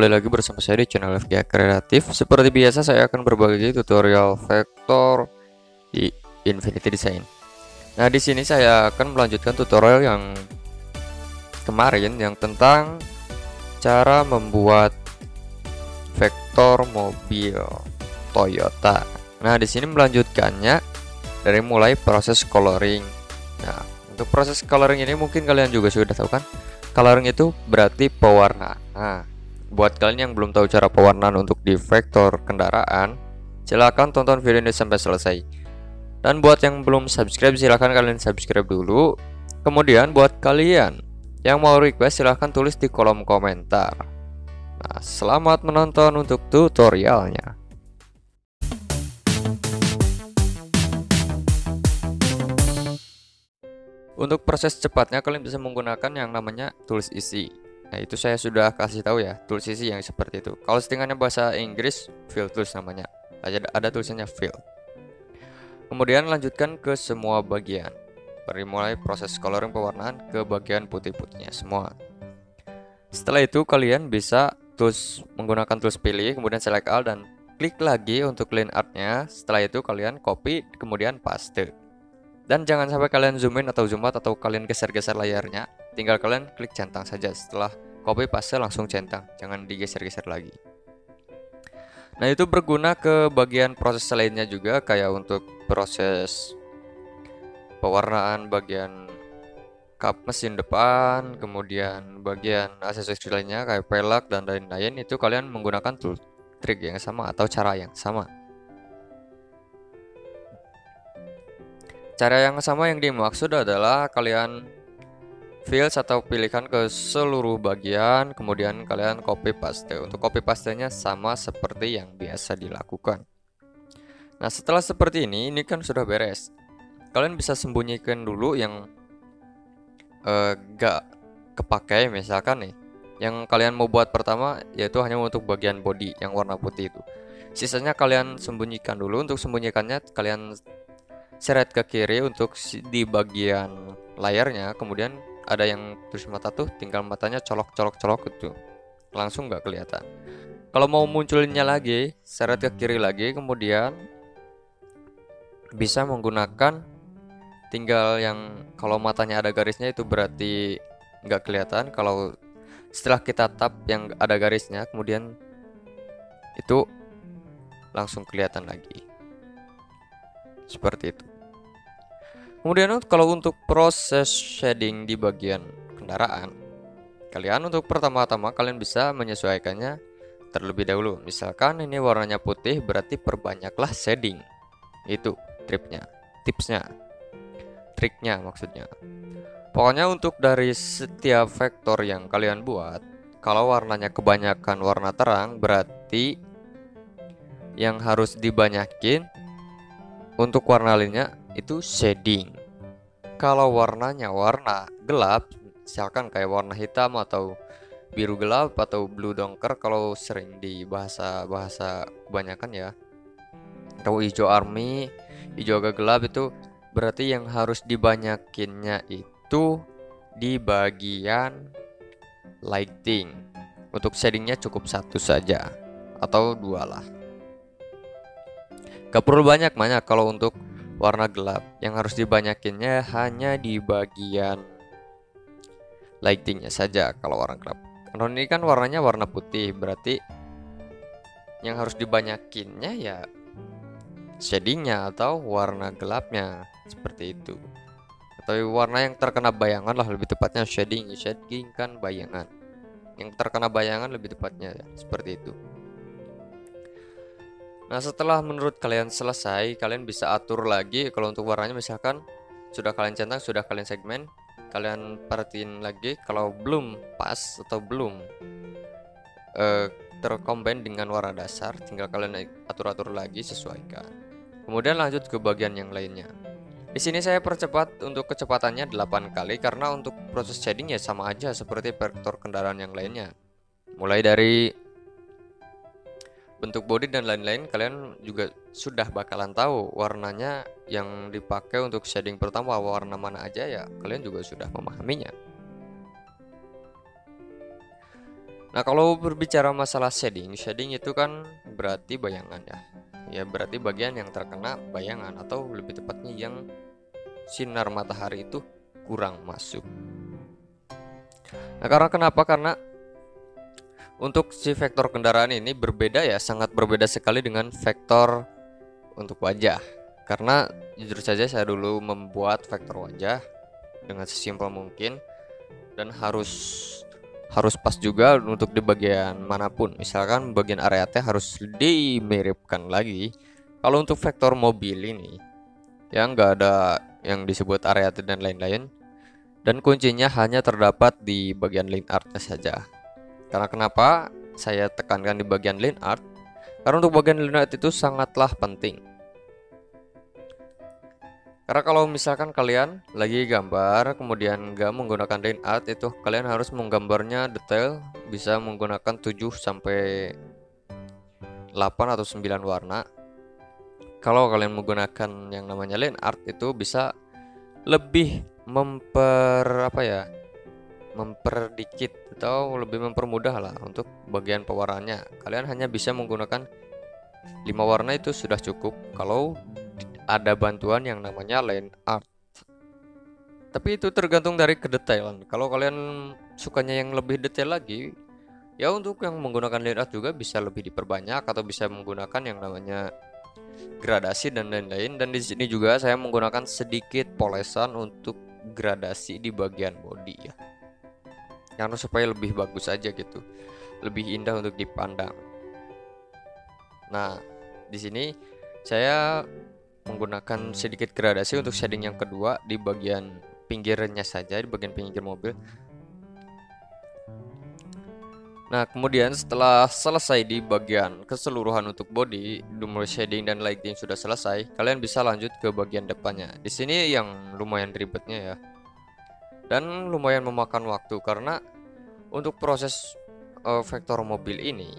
Kembali lagi bersama saya di channel FGA Kreatif. Seperti biasa saya akan berbagi tutorial vektor di Infinity Design. Nah, di sini saya akan melanjutkan tutorial yang kemarin yang tentang cara membuat vektor mobil Toyota. Nah, di sini melanjutkannya dari mulai proses coloring. Nah, untuk proses coloring ini mungkin kalian juga sudah tahu kan? Coloring itu berarti pewarna. Nah, buat kalian yang belum tahu cara pewarnaan untuk di vektor kendaraan, silahkan tonton video ini sampai selesai. Dan buat yang belum subscribe, silahkan kalian subscribe dulu. Kemudian buat kalian yang mau request, silahkan tulis di kolom komentar. Nah, selamat menonton untuk tutorialnya. Untuk proses cepatnya kalian bisa menggunakan yang namanya tools isi. Nah, itu saya sudah kasih tahu ya, tools isi yang seperti itu. Kalau settingannya bahasa Inggris, fill tools namanya. Ada tulisannya fill. Kemudian lanjutkan ke semua bagian. Dari mulai proses coloring pewarnaan ke bagian putih-putihnya semua. Setelah itu kalian bisa menggunakan tools pilih, kemudian select all dan klik lagi untuk line artnya. Setelah itu kalian copy, kemudian paste. Dan jangan sampai kalian zoom in atau zoom out atau kalian geser-geser layarnya. Tinggal kalian klik centang saja. Setelah copy paste langsung centang, jangan digeser-geser lagi. Nah, itu berguna ke bagian proses lainnya juga, kayak untuk proses pewarnaan bagian kap mesin depan, kemudian bagian aksesoris lainnya kayak pelek dan lain-lain. Itu kalian menggunakan trik yang sama atau cara yang sama. Cara yang sama yang dimaksud adalah kalian fills atau pilihkan ke seluruh bagian, kemudian kalian copy paste. Untuk copy pastenya sama seperti yang biasa dilakukan. Nah, setelah seperti ini kan sudah beres. Kalian bisa sembunyikan dulu yang gak kepakai, misalkan nih. Yang kalian mau buat pertama yaitu hanya untuk bagian body yang warna putih itu. Sisanya kalian sembunyikan dulu. Untuk sembunyikannya kalian seret ke kiri untuk di bagian layarnya, kemudian ada yang tulis mata tuh, tinggal matanya colok gitu, langsung nggak kelihatan. Kalau mau munculinnya lagi, seret ke kiri lagi, kemudian bisa menggunakan tinggal yang kalau matanya ada garisnya itu berarti nggak kelihatan. Kalau setelah kita tap yang ada garisnya, kemudian itu langsung kelihatan lagi. Seperti itu. Kemudian kalau untuk proses shading di bagian kendaraan, kalian untuk pertama-tama kalian bisa menyesuaikannya terlebih dahulu. Misalkan ini warnanya putih, berarti perbanyaklah shading. Itu tipsnya, triknya maksudnya. Pokoknya untuk dari setiap vektor yang kalian buat, kalau warnanya kebanyakan warna terang, berarti yang harus dibanyakin untuk warna lainnya itu shading. Kalau warnanya warna gelap, misalkan kayak warna hitam atau biru gelap atau blue donker kalau sering di bahasa kebanyakan ya, atau hijau army, hijau agak gelap, itu berarti yang harus dibanyakinnya itu di bagian lighting. Untuk shadingnya cukup satu saja atau dua lah. Gak perlu banyak kalau untuk warna gelap. Yang harus dibanyakinnya hanya di bagian lightingnya saja kalau warna gelap. Kalau ini kan warnanya warna putih, berarti yang harus dibanyakinnya ya shadingnya atau warna gelapnya, seperti itu. Atau warna yang terkena bayangan lah, lebih tepatnya shading kan bayangan. Yang terkena bayangan lebih tepatnya ya, seperti itu. Nah, setelah menurut kalian selesai, kalian bisa atur lagi. Kalau untuk warnanya misalkan sudah kalian centang, sudah kalian segmen, kalian perhatiin lagi kalau belum pas atau belum tercombine dengan warna dasar, tinggal kalian atur-atur lagi, sesuaikan. Kemudian lanjut ke bagian yang lainnya. Di sini saya percepat untuk kecepatannya 8 kali karena untuk proses shading ya sama aja seperti vektor kendaraan yang lainnya. Mulai dari bentuk body dan lain-lain, kalian juga sudah bakalan tahu warnanya yang dipakai untuk shading pertama warna mana aja ya, kalian juga sudah memahaminya. Nah, kalau berbicara masalah shading, shading itu kan berarti bayangan ya. Ya, berarti bagian yang terkena bayangan atau lebih tepatnya yang sinar matahari itu kurang masuk. Nah, karena kenapa? Karena untuk si vektor kendaraan ini berbeda ya, sangat berbeda sekali dengan vektor untuk wajah. Karena jujur saja saya dulu membuat vektor wajah dengan sesimpel mungkin dan harus pas juga untuk di bagian manapun. Misalkan bagian area T harus dimiripkan lagi. Kalau untuk vektor mobil ini ya nggak ada yang disebut area T dan lain-lain, dan kuncinya hanya terdapat di bagian line art saja. Karena kenapa saya tekankan di bagian line art? Karena untuk bagian line art itu sangatlah penting. Karena kalau misalkan kalian lagi gambar kemudian nggak menggunakan line art, itu kalian harus menggambarnya detail, bisa menggunakan 7 sampai 8 atau 9 warna. Kalau kalian menggunakan yang namanya line art itu bisa lebih memperdikit atau lebih mempermudah lah untuk bagian pewarnaannya. Kalian hanya bisa menggunakan 5 warna itu sudah cukup kalau ada bantuan yang namanya line art. Tapi itu tergantung dari kedetailan. Kalau kalian sukanya yang lebih detail lagi, ya untuk yang menggunakan line art juga bisa lebih diperbanyak atau bisa menggunakan yang namanya gradasi dan lain-lain. Dan di sini juga saya menggunakan sedikit polesan untuk gradasi di bagian body ya. Karena supaya lebih bagus aja gitu. Lebih indah untuk dipandang. Nah, di sini saya menggunakan sedikit gradasi untuk shading yang kedua di bagian pinggirnya saja, di bagian pinggir mobil. Nah, kemudian setelah selesai di bagian keseluruhan untuk body, mulai shading dan lighting sudah selesai, kalian bisa lanjut ke bagian depannya. Di sini yang lumayan ribetnya ya. Dan lumayan memakan waktu karena untuk proses vektor mobil ini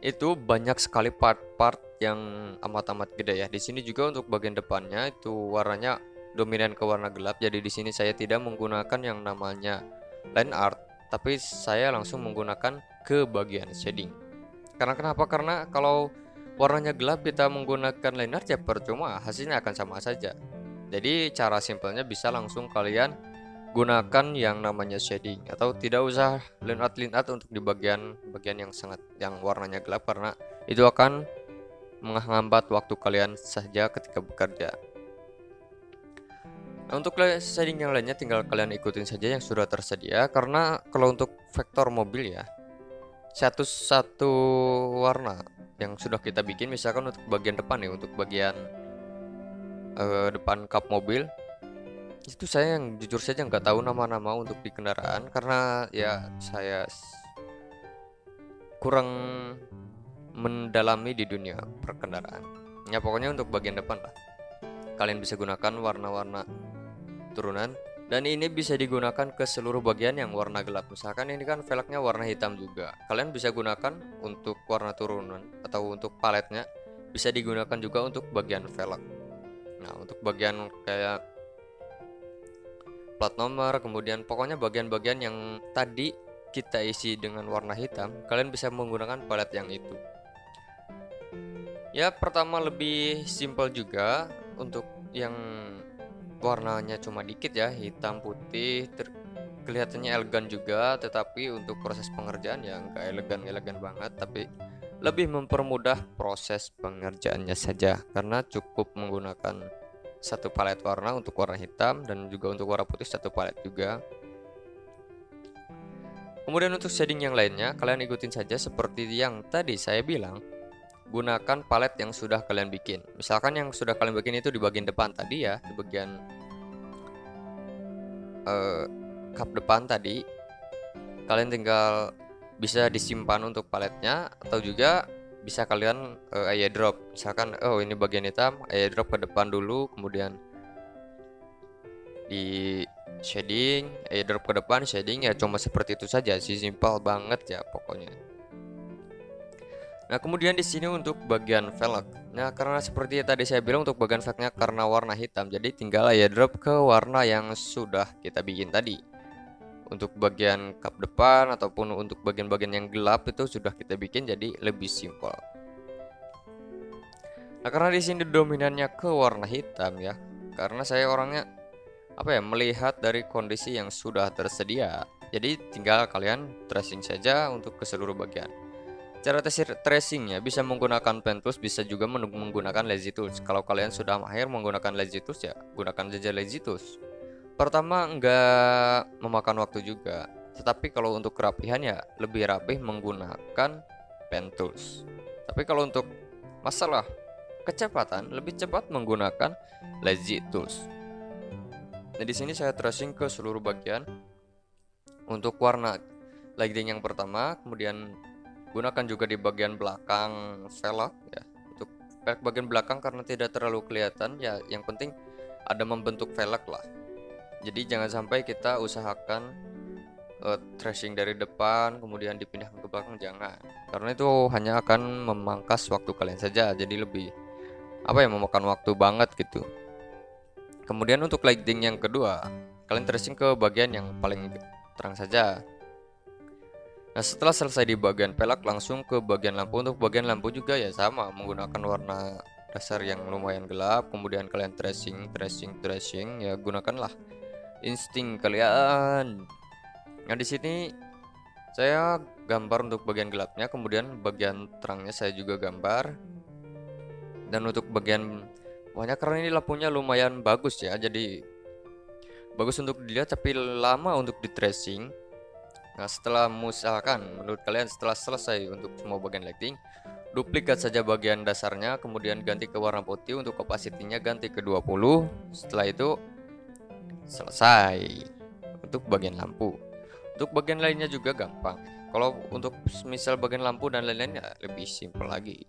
itu banyak sekali part-part yang amat-amat gede ya. Di sini juga untuk bagian depannya itu warnanya dominan ke warna gelap. Jadi di sini saya tidak menggunakan yang namanya line art, tapi saya langsung menggunakan ke bagian shading. Karena kenapa? Karena kalau warnanya gelap kita menggunakan line art ya percuma, hasilnya akan sama saja. Jadi cara simpelnya bisa langsung kalian gunakan yang namanya shading atau tidak usah line art untuk di bagian yang warnanya gelap, karena itu akan menghambat waktu kalian saja ketika bekerja. Nah, untuk shading yang lainnya tinggal kalian ikutin saja yang sudah tersedia, karena kalau untuk vektor mobil ya satu warna yang sudah kita bikin, misalkan untuk bagian depan ya, untuk bagian depan kap mobil itu saya yang jujur saja nggak tahu nama-nama untuk di kendaraan, karena ya saya kurang mendalami di dunia perkendaraan. Ya pokoknya untuk bagian depan lah kalian bisa gunakan warna-warna turunan, dan ini bisa digunakan ke seluruh bagian yang warna gelap. Misalkan ini kan velgnya warna hitam juga, kalian bisa gunakan untuk warna turunan atau untuk paletnya bisa digunakan juga untuk bagian velg. Nah, untuk bagian kayak plat nomor, kemudian pokoknya bagian-bagian yang tadi kita isi dengan warna hitam, kalian bisa menggunakan palet yang itu. Ya, pertama lebih simpel juga untuk yang warnanya cuma dikit ya, hitam putih, kelihatannya elegan juga, tetapi untuk proses pengerjaan ya nggak elegan banget, tapi lebih mempermudah proses pengerjaannya saja, karena cukup menggunakan satu palet warna untuk warna hitam dan juga untuk warna putih satu palet juga. Kemudian untuk shading yang lainnya kalian ikutin saja seperti yang tadi saya bilang, gunakan palet yang sudah kalian bikin. Misalkan yang sudah kalian bikin itu di bagian depan tadi ya, di bagian kap depan tadi, kalian tinggal bisa disimpan untuk paletnya, atau juga bisa kalian airdrop. Misalkan ini bagian hitam, airdrop ke depan dulu, kemudian di shading, airdrop ke depan, shading, ya cuma seperti itu saja sih, simpel banget ya pokoknya. Nah, kemudian di sini untuk bagian velg. Nah, karena seperti tadi saya bilang untuk bagian velgnya karena warna hitam, jadi tinggal airdrop ke warna yang sudah kita bikin tadi. Untuk bagian kap depan ataupun untuk bagian-bagian yang gelap itu sudah kita bikin jadi lebih simpel. Nah, karena di sini dominannya ke warna hitam ya. Karena saya orangnya melihat dari kondisi yang sudah tersedia. Jadi tinggal kalian tracing saja untuk ke seluruh bagian. Cara tracingnya bisa menggunakan pen tools, bisa juga menggunakan lazy tools. Kalau kalian sudah mahir menggunakan lazy tools ya gunakan saja lazy tools. Pertama enggak memakan waktu juga, tetapi kalau untuk kerapihan ya lebih rapih menggunakan pen tools. Tapi kalau untuk masalah kecepatan lebih cepat menggunakan lazy tools. Nah, di sini saya tracing ke seluruh bagian. Untuk warna lighting yang pertama, kemudian gunakan juga di bagian belakang velg ya. Untuk bagian belakang karena tidak terlalu kelihatan ya, yang penting ada membentuk velg lah. Jadi jangan sampai kita usahakan tracing dari depan kemudian dipindahkan ke belakang, jangan. Karena itu hanya akan memangkas waktu kalian saja, jadi lebih memakan waktu banget gitu. Kemudian untuk lighting yang kedua, kalian tracing ke bagian yang paling terang saja. Nah, setelah selesai di bagian pelak langsung ke bagian lampu. Untuk bagian lampu juga ya sama, menggunakan warna dasar yang lumayan gelap. Kemudian kalian tracing ya, gunakanlah insting kalian. Nah, di sini saya gambar untuk bagian gelapnya, kemudian bagian terangnya saya juga gambar. Dan untuk bagian bawahnya, karena ini lampunya lumayan bagus ya, jadi bagus untuk dilihat tapi lama untuk di tracing. Nah, setelah misalkan menurut kalian setelah selesai untuk semua bagian lighting, duplikat saja bagian dasarnya, kemudian ganti ke warna putih. Untuk opacity-nya ganti ke 20. Setelah itu selesai untuk bagian lampu. Untuk bagian lainnya juga gampang. Kalau untuk misal bagian lampu dan lain-lain ya lebih simpel lagi.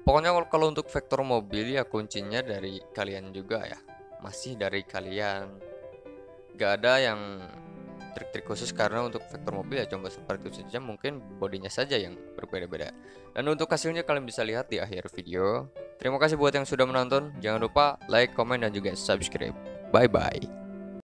Pokoknya kalau untuk vektor mobil ya kuncinya dari kalian juga ya. Masih dari kalian. Gak ada yang trik-trik khusus, karena untuk vektor mobil ya coba seperti itu saja, mungkin bodinya saja yang berbeda-beda. Dan untuk hasilnya kalian bisa lihat di akhir video. Terima kasih buat yang sudah menonton. Jangan lupa like, comment, dan juga subscribe. Bye bye.